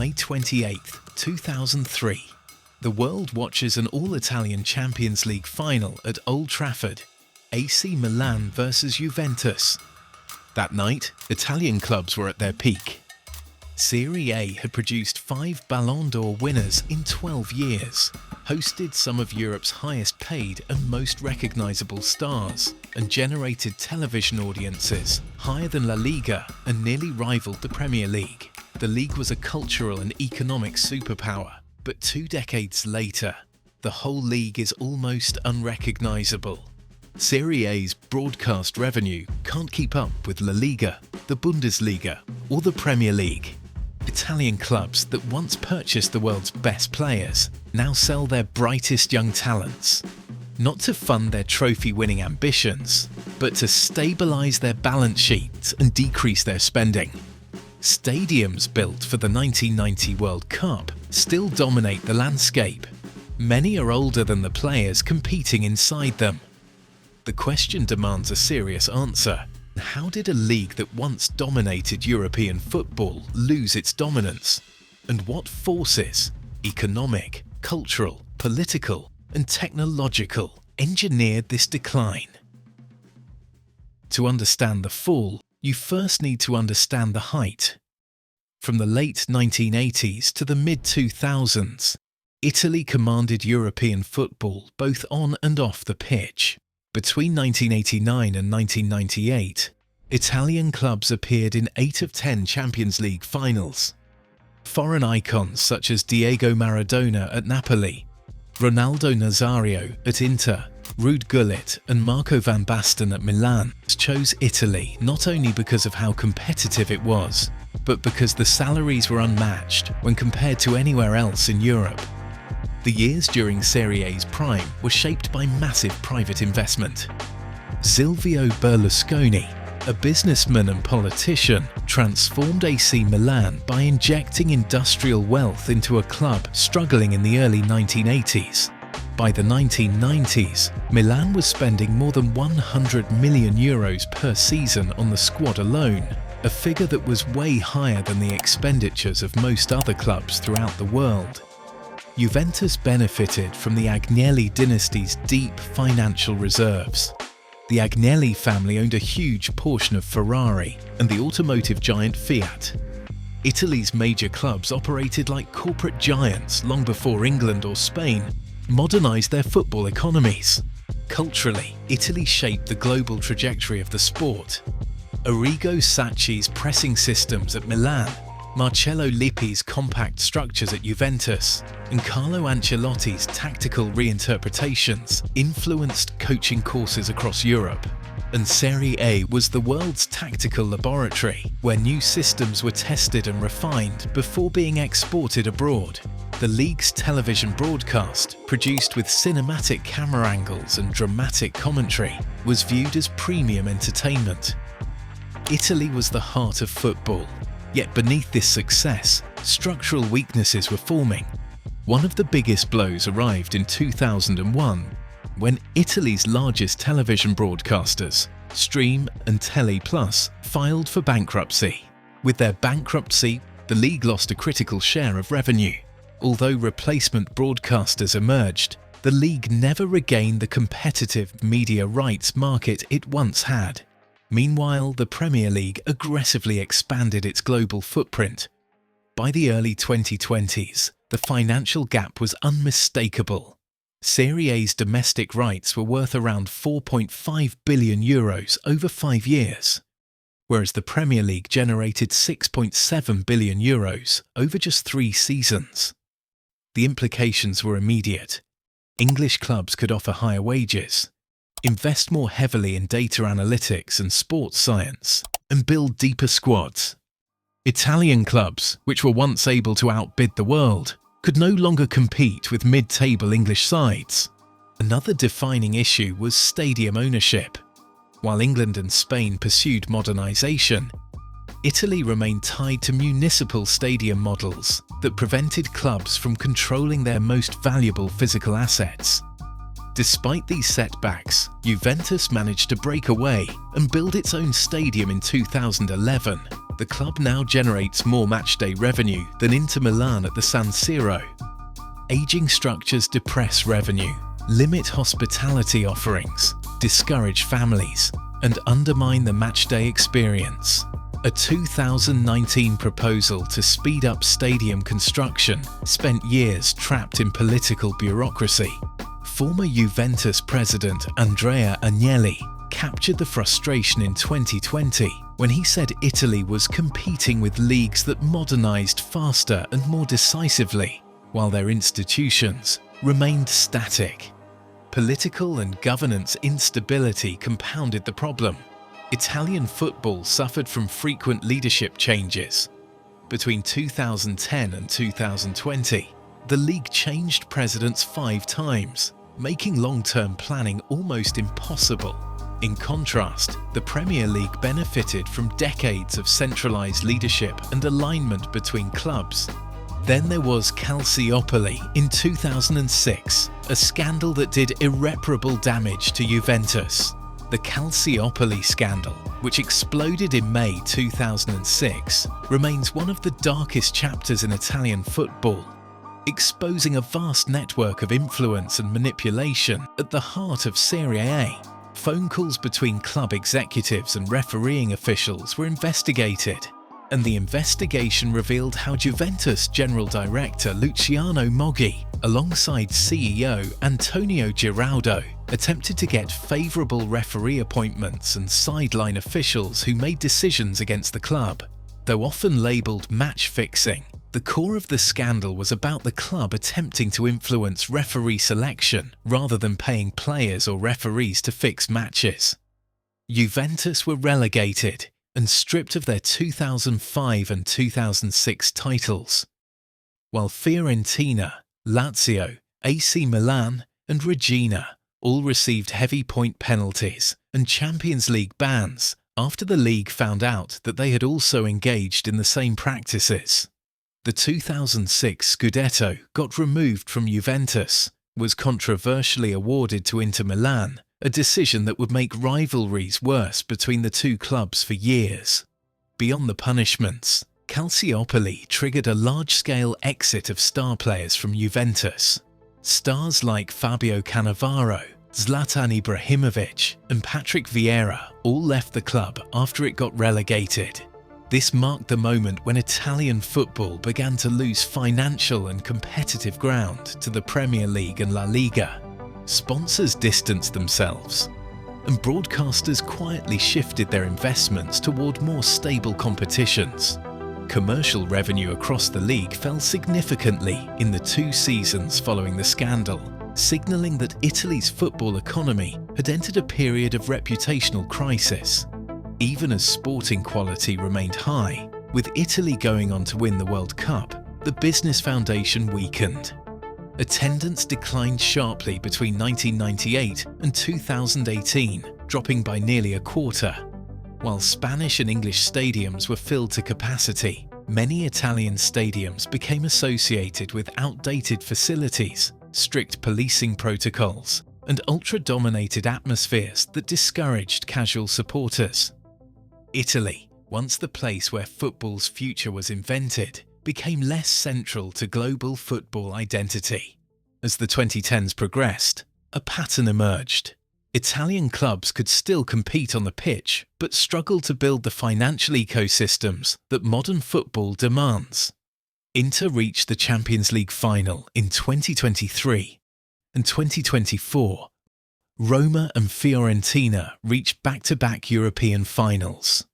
May 28, 2003. The world watches an all-Italian Champions League final at Old Trafford, AC Milan versus Juventus. That night, Italian clubs were at their peak. Serie A had produced 5 Ballon d'Or winners in 12 years, hosted some of Europe's highest paid and most recognisable stars, and generated television audiences higher than La Liga and nearly rivaled the Premier League. The league was a cultural and economic superpower, but 2 decades later, the whole league is almost unrecognisable. Serie A's broadcast revenue can't keep up with La Liga, the Bundesliga, or the Premier League. Italian clubs that once purchased the world's best players now sell their brightest young talents, not to fund their trophy-winning ambitions, but to stabilise their balance sheets and decrease their spending. Stadiums built for the 1990 World Cup still dominate the landscape. Many are older than the players competing inside them. The question demands a serious answer. How did a league that once dominated European football lose its dominance? And what forces, economic, cultural, political, and technological, engineered this decline? To understand the fall, you first need to understand the height. From the late 1980s to the mid-2000s, Italy commanded European football both on and off the pitch. Between 1989 and 1998, Italian clubs appeared in 8 of 10 Champions League finals. Foreign icons such as Diego Maradona at Napoli, Ronaldo Nazario at Inter, Ruud Gullit and Marco van Basten at Milan chose Italy not only because of how competitive it was, but because the salaries were unmatched when compared to anywhere else in Europe. The years during Serie A's prime were shaped by massive private investment. Silvio Berlusconi, a businessman and politician, transformed AC Milan by injecting industrial wealth into a club struggling in the early 1980s. By the 1990s, Milan was spending more than €100 million per season on the squad alone, a figure that was way higher than the expenditures of most other clubs throughout the world. Juventus benefited from the Agnelli dynasty's deep financial reserves. The Agnelli family owned a huge portion of Ferrari and the automotive giant Fiat. Italy's major clubs operated like corporate giants long before England or Spain modernized their football economies. Culturally, Italy shaped the global trajectory of the sport. Arrigo Sacchi's pressing systems at Milan, Marcello Lippi's compact structures at Juventus, and Carlo Ancelotti's tactical reinterpretations influenced coaching courses across Europe. And Serie A was the world's tactical laboratory, where new systems were tested and refined before being exported abroad. The league's television broadcast, produced with cinematic camera angles and dramatic commentary, was viewed as premium entertainment. Italy was the heart of football. Yet beneath this success, structural weaknesses were forming. One of the biggest blows arrived in 2001, when Italy's largest television broadcasters, Stream and Tele Plus, filed for bankruptcy. With their bankruptcy, the league lost a critical share of revenue. Although replacement broadcasters emerged, the league never regained the competitive media rights market it once had. Meanwhile, the Premier League aggressively expanded its global footprint. By the early 2020s, the financial gap was unmistakable. Serie A's domestic rights were worth around €4.5 billion over 5 years, whereas the Premier League generated €6.7 billion over just 3 seasons. The implications were immediate. English clubs could offer higher wages, invest more heavily in data analytics and sports science, and build deeper squads. Italian clubs, which were once able to outbid the world, could no longer compete with mid-table English sides. Another defining issue was stadium ownership. While England and Spain pursued modernisation, Italy remained tied to municipal stadium models that prevented clubs from controlling their most valuable physical assets. Despite these setbacks, Juventus managed to break away and build its own stadium in 2011, The club now generates more matchday revenue than Inter Milan at the San Siro. Aging structures depress revenue, limit hospitality offerings, discourage families, and undermine the matchday experience. A 2019 proposal to speed up stadium construction spent years trapped in political bureaucracy. Former Juventus president Andrea Agnelli captured the frustration in 2020 when he said Italy was competing with leagues that modernized faster and more decisively, while their institutions remained static. Political and governance instability compounded the problem. Italian football suffered from frequent leadership changes. Between 2010 and 2020, the league changed presidents 5 times, making long-term planning almost impossible. In contrast, the Premier League benefited from decades of centralized leadership and alignment between clubs. Then there was Calciopoli in 2006, a scandal that did irreparable damage to Juventus. The Calciopoli scandal, which exploded in May 2006, remains one of the darkest chapters in Italian football, exposing a vast network of influence and manipulation at the heart of Serie A. Phone calls between club executives and refereeing officials were investigated, and the investigation revealed how Juventus General Director Luciano Moggi, alongside CEO Antonio Giraudo, attempted to get favourable referee appointments and sideline officials who made decisions against the club. Though often labelled match fixing, the core of the scandal was about the club attempting to influence referee selection rather than paying players or referees to fix matches. Juventus were relegated and stripped of their 2005 and 2006 titles, while Fiorentina, Lazio, AC Milan and Regina all received heavy point penalties and Champions League bans after the league found out that they had also engaged in the same practices. The 2006 Scudetto got removed from Juventus, was controversially awarded to Inter Milan, a decision that would make rivalries worse between the two clubs for years. Beyond the punishments, Calciopoli triggered a large-scale exit of star players from Juventus. Stars like Fabio Cannavaro, Zlatan Ibrahimovic and Patrick Vieira all left the club after it got relegated. This marked the moment when Italian football began to lose financial and competitive ground to the Premier League and La Liga. Sponsors distanced themselves, and broadcasters quietly shifted their investments toward more stable competitions. Commercial revenue across the league fell significantly in the 2 seasons following the scandal, signalling that Italy's football economy had entered a period of reputational crisis. Even as sporting quality remained high, with Italy going on to win the World Cup, the business foundation weakened. Attendance declined sharply between 1998 and 2018, dropping by nearly a quarter. While Spanish and English stadiums were filled to capacity, many Italian stadiums became associated with outdated facilities, strict policing protocols, and ultra-dominated atmospheres that discouraged casual supporters. Italy, once the place where football's future was invented, became less central to global football identity. As the 2010s progressed, a pattern emerged. Italian clubs could still compete on the pitch, but struggled to build the financial ecosystems that modern football demands. Inter reached the Champions League final in 2023, and 2024, Roma and Fiorentina reached back-to-back European finals.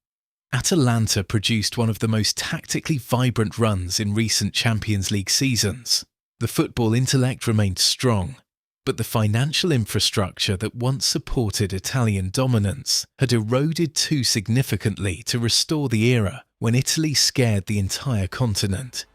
Atalanta produced one of the most tactically vibrant runs in recent Champions League seasons. The football intellect remained strong, but the financial infrastructure that once supported Italian dominance had eroded too significantly to restore the era when Italy scared the entire continent.